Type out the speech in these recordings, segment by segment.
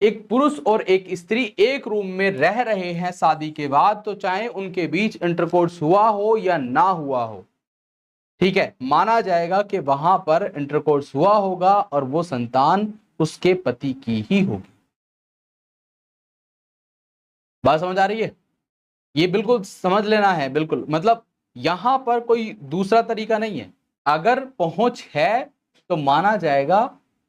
एक पुरुष और एक स्त्री एक रूम में रह रहे हैं शादी के बाद, तो चाहे उनके बीच इंटरकोर्स हुआ हो या ना हुआ हो, ठीक है, माना जाएगा कि वहां पर इंटरकोर्स हुआ होगा और वो संतान उसके पति की ही होगी। बात समझ आ रही है? ये बिल्कुल समझ लेना है, बिल्कुल, मतलब यहां पर कोई दूसरा तरीका नहीं है। अगर पहुंच है तो माना जाएगा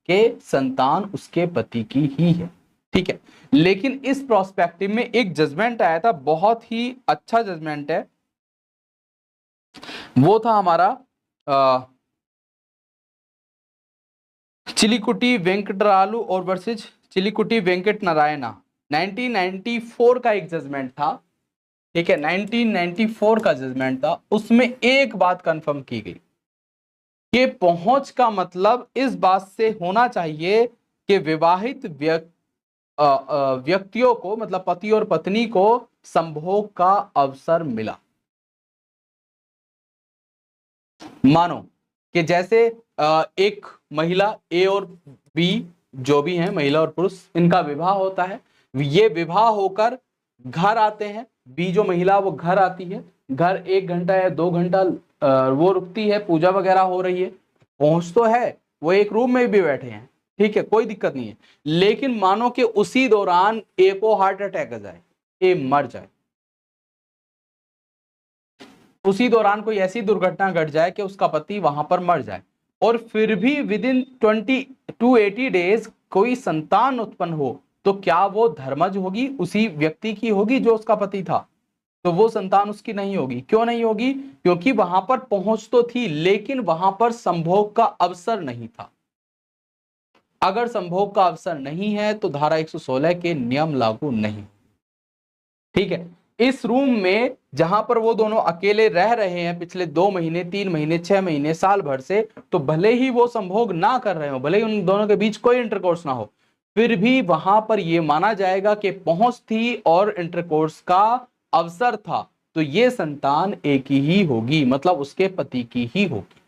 कि संतान उसके पति की ही है, ठीक है। लेकिन इस प्रोस्पेक्टिव में एक जजमेंट आया था, बहुत ही अच्छा जजमेंट है, वो था हमारा चिलिकुटी वेंकटरालू और वर्सेज चिलिकुटी वेंकट नारायणा, 1994 का एक जजमेंट था, ठीक है, 1994 का जजमेंट था। उसमें एक बात कंफर्म की गई कि पहुंच का मतलब इस बात से होना चाहिए कि विवाहित व्यक्तियों को, मतलब पति और पत्नी को संभोग का अवसर मिला। मानो कि जैसे एक महिला ए और बी, जो भी हैं महिला और पुरुष, इनका विवाह होता है, ये विवाह होकर घर आते हैं, बी जो महिला वो घर आती है, घर 1 घंटा या 2 घंटा वो रुकती है, पूजा वगैरह हो रही है, पहुंच तो है, वो एक रूम में भी बैठे हैं, ठीक है, कोई दिक्कत नहीं है। लेकिन मानो कि उसी दौरान ए को हार्ट अटैक आ जाए, ए मर जाए, उसी दौरान कोई ऐसी दुर्घटना घट जाए कि उसका पति वहां पर मर जाए, और फिर भी विद इन 80 डेज कोई संतान उत्पन्न हो, तो क्या वो धर्मज होगी, उसी व्यक्ति की होगी जो उसका पति था? तो वो संतान उसकी नहीं होगी। क्यों नहीं होगी? क्योंकि वहां पर पहुंच तो थी, लेकिन वहां पर संभोग का अवसर नहीं था। अगर संभोग का अवसर नहीं है तो धारा 116 के नियम लागू नहीं, ठीक है। इस रूम में जहां पर वो दोनों अकेले रह रहे हैं पिछले 2 महीने, 3 महीने, 6 महीने, साल भर से, तो भले ही वो संभोग ना कर रहे हो, भले ही उन दोनों के बीच कोई इंटरकोर्स ना हो, फिर भी वहां पर ये माना जाएगा कि पहुंच थी और इंटरकोर्स का अवसर था, तो ये संतान एक ही होगी, मतलब उसके पति की ही होगी।